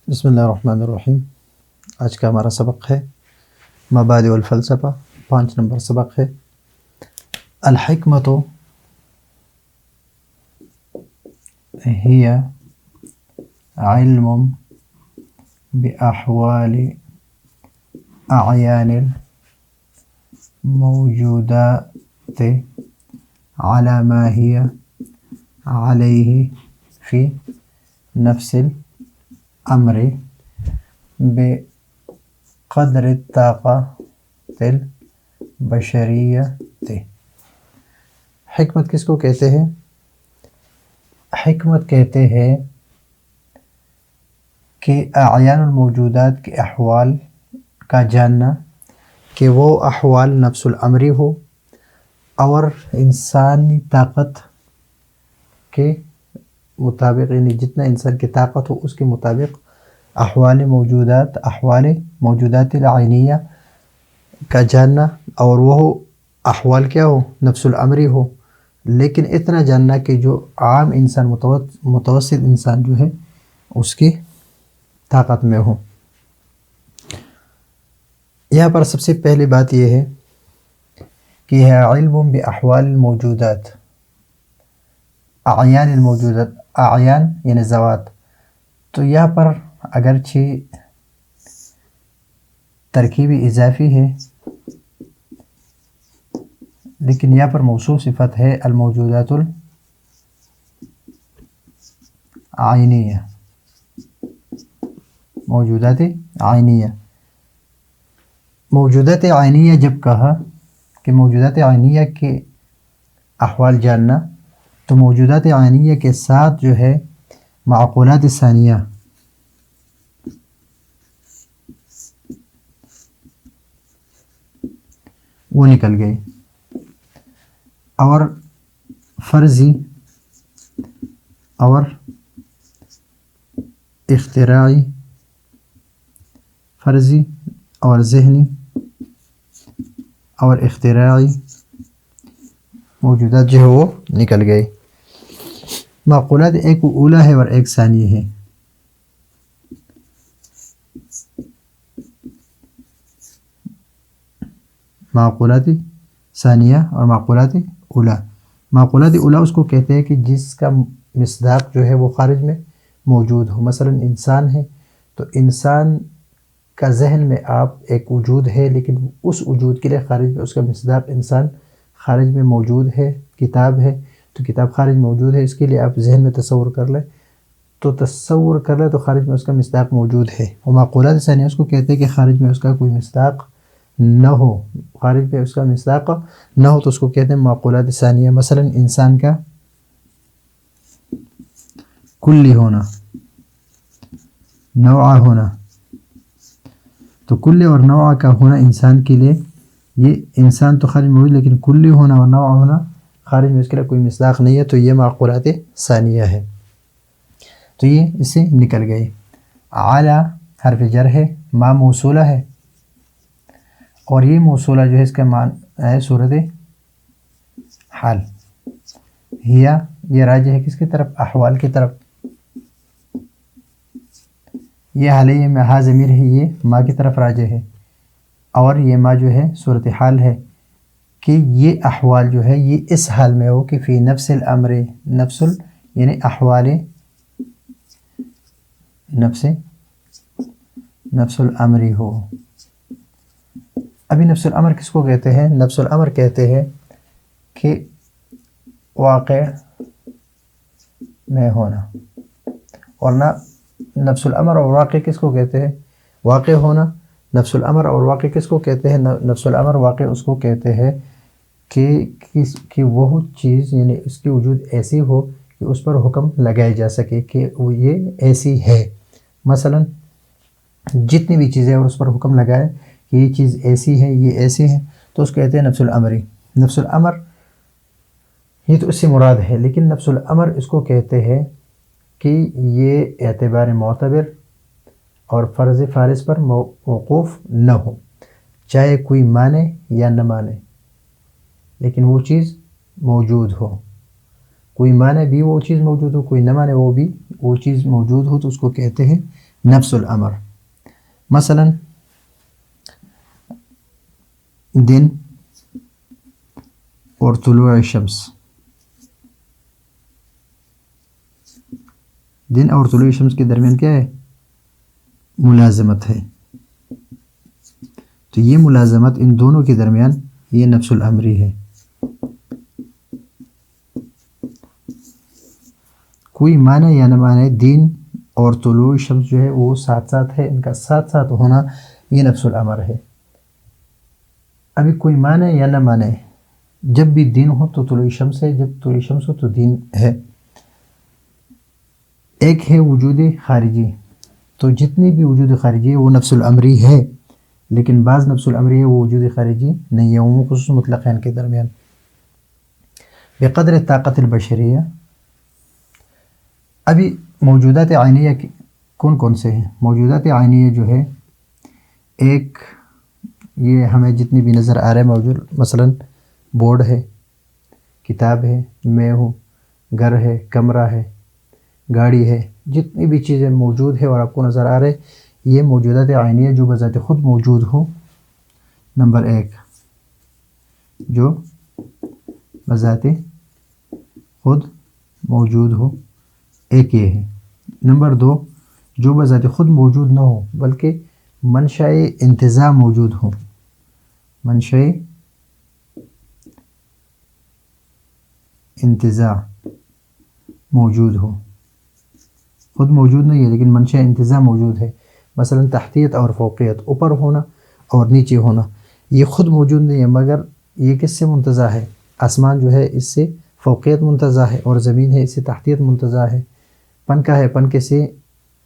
بسم اللہ الرحمن الرحیم۔ آج کا ہمارا سبق ہے مبادئ الفلسفہ، 5 نمبر سبق ہے۔ الحکمت ہی علم بأحوال اعیان الموجودات على ما هي عليه في نفس الأمر بقدر الطاقة البشریت۔ حکمت کس کو کہتے ہیں؟ حکمت کہتے ہیں کہ اعیان الموجودات کے احوال کا جاننا، کہ وہ احوال نفس الامری ہو اور انسانی طاقت کے مطابق، یعنی جتنا انسان کی طاقت ہو اس کے مطابق احوال موجودات العینیہ کا جاننا، اور وہ احوال کیا ہو؟ نفس الامری ہو، لیکن اتنا جاننا کہ جو عام انسان، متوسط انسان جو ہے اس کی طاقت میں ہو۔ یہاں پر سب سے پہلی بات یہ ہے کہ ہے علم باحوال الموجودات، اعیان الموجودات، اعیان یعنی ذوات۔ تو یہاں پر اگرچہ ترکیبی اضافی ہے لیکن یہاں پر موصوف صفت ہے الموجودات العینیہ، موجودات عینیہ۔ موجودات عینیہ جب کہا کہ موجودات عینیہ کے احوال جاننا، تو موجودات عینیہ کے ساتھ جو ہے معقولات ثانیہ، وہ نکل گئے، اور فرضی اور اختراعی، فرضی اور ذہنی اور اختراعی موجودات جو ہے وہ نکل گئے۔ معقولات ایک اولا ہے اور ایک ثانی ہے۔ معقولات ثانیہ اور معقولات اولا۔ معقولات اولا اس کو کہتے ہیں کہ جس کا مصداق جو ہے وہ خارج میں موجود ہو۔ مثلا انسان ہے تو انسان کا ذہن میں آپ ایک وجود ہے، لیکن اس وجود کے لیے خارج میں اس کا مصداق انسان خارج میں موجود ہے۔ کتاب ہے تو کتاب خارج موجود ہے، اس کے لیے آپ ذہن میں تصور کر لیں، تو خارج میں اس کا مصداق موجود ہے۔ اور معقولات ثانیہ اس کو کہتے ہیں کہ خارج میں اس کا کوئی مصداق نہ ہو، خارج میں اس کا مصداق نہ ہو تو اس کو کہتے ہیں معقولات ثانیہ۔ مثلا انسان کا کلی ہونا، نوع ہونا، تو کل اور نوع کا ہونا انسان کے لیے، یہ انسان تو خارج موجود، لیکن کلی ہونا اور نوع ہونا خارج میں اس کے لیے کوئی مصداق نہیں ہے، تو یہ معقولات ثانیہ ہے۔ تو یہ اس سے نکل گئے۔ اعلیٰ حرف جر ہے، ما موصولہ ہے، اور یہ موصولہ جو ہے اس کا معنی ہے صورت حال۔ یہ راجع ہے کس کی طرف؟ احوال کی طرف۔ یہ حالیہ میں ہا ضمیر ہے، یہ ما کی طرف راجع ہے، اور یہ ما جو ہے صورت حال ہے، کہ یہ احوال جو ہے یہ اس حال میں ہو کہ فی نفس الامر، یعنی احوال نفس الامر ہو۔ ابھی نفس الامر کس کو کہتے ہیں؟ نفس الامر کہتے ہیں کہ واقع میں ہونا، اور نہ نفس الامر اور واقع کس کو کہتے ہیں؟ واقع ہونا۔ نفس الامر اور واقع کس کو کہتے ہیں؟ نفس الامر واقع اس کو کہتے ہیں کہ وہ چیز، یعنی اس کی وجود ایسی ہو کہ اس پر حکم لگایا جا سکے کہ وہ یہ ایسی ہے۔ مثلا جتنی بھی چیزیں اور اس پر حکم لگائے کہ یہ چیز ایسی ہے، یہ ایسی ہے، تو اس کو کہتے ہیں نفس الامری۔ نفس الامر یہ تو اس سے مراد ہے، لیکن نفس الامر اس کو کہتے ہیں کہ یہ اعتبار معتبر اور فرض فارض پر موقوف نہ ہو، چاہے کوئی مانے یا نہ مانے، لیکن وہ چیز موجود ہو۔ کوئی مانے بھی وہ چیز موجود ہو، کوئی نہ مانے وہ بھی وہ چیز موجود ہو، تو اس کو کہتے ہیں نفس الامر. مثلا دن اور طلوع شمس. دن اور طلوع شمس کے درمیان کیا ہے؟ ملازمت ہے. تو یہ ملازمت ان دونوں کے درمیان یہ نفس الامری ہے. کوئی مانے یا نہ مانے دن اور طلوع شمس جو ہے وہ ساتھ ساتھ ہے، ان کا ساتھ ساتھ ہونا یہ نفس الامر ہے. ابھی کوئی مانے یا نہ مانے، جب بھی دن ہو تو طلوع شمس ہے، جب طلوع شمس ہو تو دن ہے. ایک ہے وجود خارجی، تو جتنی بھی وجود خارجی ہے وہ نفس الامری ہے، لیکن بعض نفس الامری ہے وہ وجود خارجی نہیں ہے، عموم خصوص مطلقین کے درمیان. بقدر طاقت البشریہ. ابھی موجودات عینیہ کون کون سے ہیں؟ موجودات عینیہ جو ہے، ایک یہ ہمیں جتنی بھی نظر آ رہے ہیں موجود، مثلا بورڈ ہے، کتاب ہے، میں ہوں، گھر ہے، کمرہ ہے، گاڑی ہے، جتنی بھی چیزیں موجود ہے اور آپ کو نظر آ رہے، یہ موجودات عینیہ جو بذات خود موجود ہو. نمبر ایک جو بذات خود موجود ہو، ایک یہ ہے. نمبر دو جو بذات خود موجود نہ ہو بلکہ منشأ انتزاع موجود ہو. منشأ انتزاع موجود ہو، خود موجود نہیں ہے لیکن منشأ انتزاع موجود ہے. مثلا تحتیت اور فوقیت، اوپر ہونا اور نیچے ہونا، یہ خود موجود نہیں ہے مگر یہ کس سے منتزع ہے؟ آسمان جو ہے اس سے فوقیت منتزع ہے، اور زمین ہے اس سے تحتیت منتزع ہے. پنکھا ہے، پنکھے سے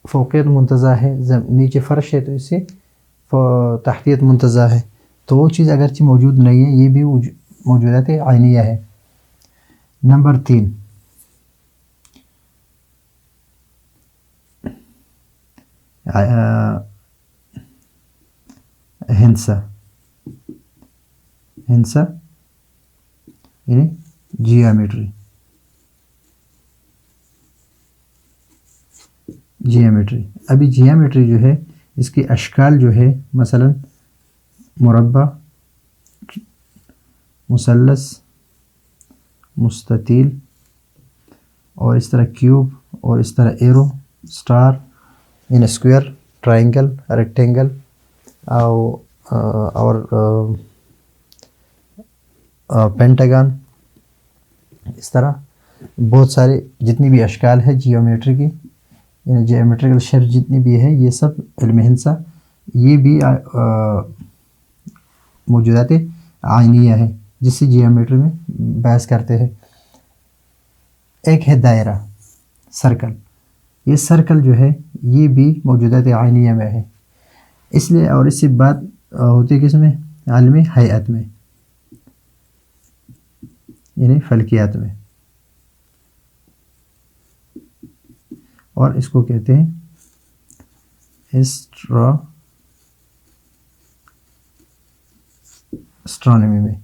فوقیت منتزع ہے، نیچے فرش ہے تو اس سے تحتیت منتزع ہے. تو وہ چیز اگرچہ موجود نہیں ہے، یہ بھی موجودات عینیہ ہے. نمبر تین ہندسہ. ہندسہ یعنی جیومیٹری. جیومیٹری. ابھی جیومیٹری جو ہے اس کی اشکال جو ہے، مثلا مربع، مثلث، مستطیل، اور اس طرح کیوب، اور اس طرح arrow, star, in square, triangle, rectangle, اور پینٹاگن. اس طرح بہت سارے جتنی بھی اشکال ہے جیومیٹری کی، یعنی جیومیٹریکل شیپ جتنی بھی ہے، یہ سب علم ہندسہ یہ بھی موجودات عینیہ ہے جس سے جیومیٹری میں بحث کرتے ہیں. ایک ہے دائرہ، سرکل. یہ سرکل جو ہے یہ بھی موجودات عینیہ میں ہے. اس لیے اور اس سے بات ہوتی ہے کس میں؟ عالم ہیئت میں، یعنی فلکیات میں. اور اس کو کہتے ہیں اسٹرانومی میں.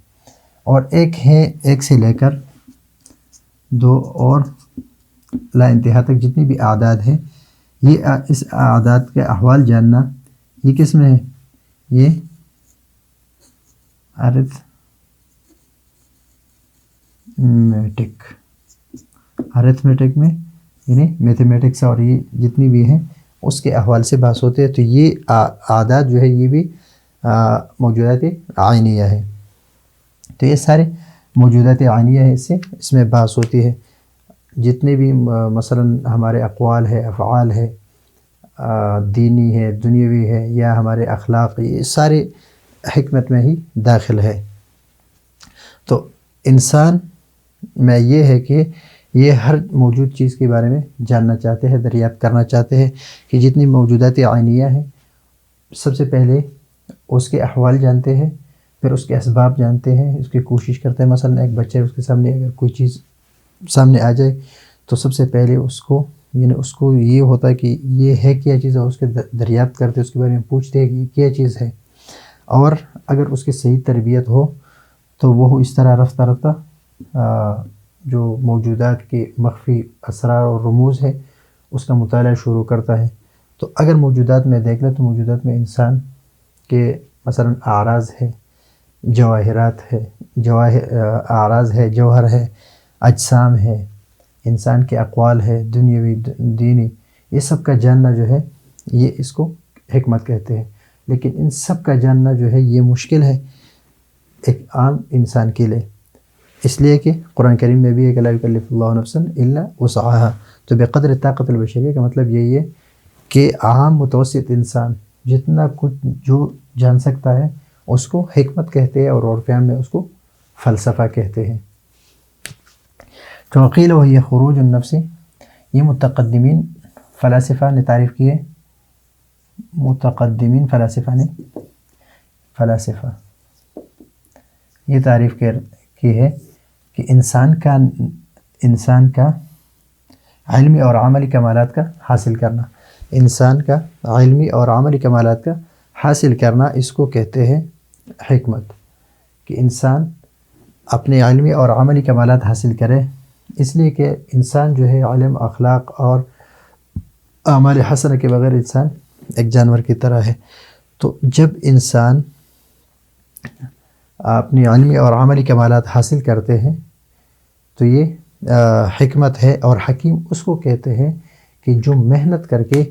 اور ایک ہے ایک سے لے کر دو اور لا انتہا تک جتنی بھی اعداد ہے، یہ اس اعداد کے احوال جاننا یہ کس میں ہے؟ یہ ارتھمیٹک میں، یعنی میتھمیٹکس اور یہ جتنی بھی ہیں اس کے احوال سے بحث ہوتے ہیں. تو یہ اعداد جو ہے یہ بھی موجودات عینیہ ہے. تو یہ سارے موجودات عینیہ ہے، اس میں بحث ہوتی ہے. جتنے بھی مثلا ہمارے اقوال ہے، افعال ہے، دینی ہے، دنیاوی ہے، یا ہمارے اخلاق، یہ سارے حکمت میں ہی داخل ہے. تو انسان میں یہ ہے کہ یہ ہر موجود چیز کے بارے میں جاننا چاہتے ہیں، دریافت کرنا چاہتے ہیں کہ جتنی موجودات عینیہ ہیں سب سے پہلے اس کے احوال جانتے ہیں، پھر اس کے اسباب جانتے ہیں، اس کی کوشش کرتے ہیں. مثلا ایک بچہ اس کے سامنے اگر کوئی چیز سامنے آ جائے تو سب سے پہلے اس کو یہ ہوتا ہے کہ یہ ہے کیا چیز ہے، اس کے دریافت کرتے، اس کے بارے میں پوچھتے ہیں کہ یہ کیا چیز ہے. اور اگر اس کی صحیح تربیت ہو تو وہ اس طرح رفتہ رفتہ جو موجودات کے مخفی اسرار اور رموز ہے اس کا مطالعہ شروع کرتا ہے. تو اگر موجودات میں دیکھ لیں تو موجودات میں انسان کے مثلا اعراض ہے، جواہرات ہے، اعراض ہے، جوہر ہے، اجسام ہے، انسان کے اقوال ہے، دنیاوی دینی، یہ سب کا جاننا جو ہے یہ اس کو حکمت کہتے ہیں. لیکن ان سب کا جاننا جو ہے یہ مشکل ہے ایک عام انسان کے لیے، اس لیے کہ قرآن کریم میں بھی ہے کہ لا یکلف اللہ نفسا الا وسعها. تو بقدر طاقت البشریہ کا مطلب یہی ہے کہ عام متوسط انسان جتنا کچھ جو جان سکتا ہے اس کو حکمت کہتے ہیں، اور عرف عام میں اس کو فلسفہ کہتے ہیں. توقیل وہی خروج النفس، یہ متقدمین فلاسفہ نے تعریف کی ہے. متقدمین فلاسفہ یہ تعریف کی ہے کہ انسان کا علمی اور عملی کمالات کا حاصل کرنا، انسان کا علمی اور عملی کمالات کا حاصل کرنا اس کو کہتے ہیں حکمت. کہ انسان اپنے علمی اور عملی کمالات حاصل کرے، اس لیے کہ انسان جو ہے علم، اخلاق اور اعمال حسنہ کے بغیر انسان ایک جانور کی طرح ہے. تو جب انسان اپنی علمی اور عملی کمالات حاصل کرتے ہیں تو یہ حکمت ہے. اور حکیم اس کو کہتے ہیں کہ جو محنت کر کے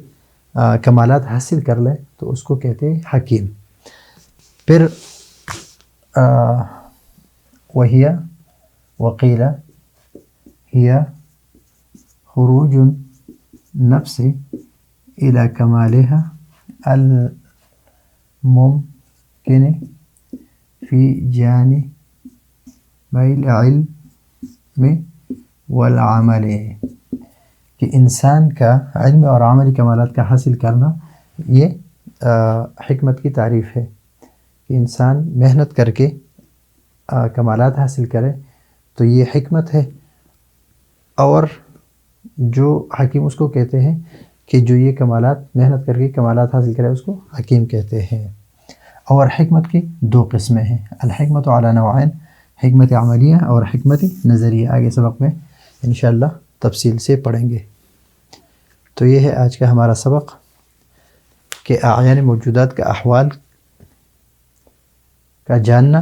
کمالات حاصل کر لے تو اس کو کہتے ہیں حکیم. پھر وہی وقیل ہی خروج النفس الى کمالها الممکن فی جانب العلم والعمل، کہ انسان کا علم اور عملی کمالات کا حاصل کرنا یہ حکمت کی تعریف ہے. کہ انسان محنت کر کے کمالات حاصل کرے تو یہ حکمت ہے. اور جو حکیم اس کو کہتے ہیں کہ جو یہ کمالات محنت کر کے کمالات حاصل کرے اس کو حکیم کہتے ہیں. اور حکمت کی دو قسمیں ہیں، الحکمت علی نوعین، حکمت عملیہ اور حکمت نظریہ. آگے سبق میں انشاءاللہ تفصیل سے پڑھیں گے. تو یہ ہے آج کا ہمارا سبق کہ اعیان موجودات کا احوال کا جاننا،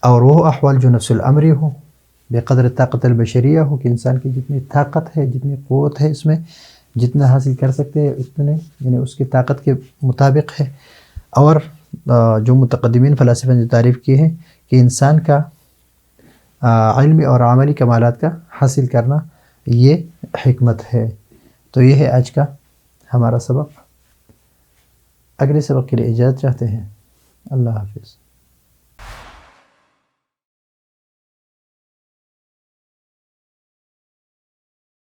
اور وہ احوال جو نفس الامری ہو، بقدر طاقت البشریہ ہو، کہ انسان کی جتنی طاقت ہے، جتنی قوت ہے، اس میں جتنا حاصل کر سکتے ہیں اتنے یعنی اس کی طاقت کے مطابق ہے. اور جو متقدمین فلاسفہ نے تعریف کی ہے کہ انسان کا علمی اور عملی کمالات کا حاصل کرنا یہ حکمت ہے. تو یہ ہے آج کا ہمارا سبق. اگلے سبق کے لیے اجازت چاہتے ہیں. اللہ حافظ.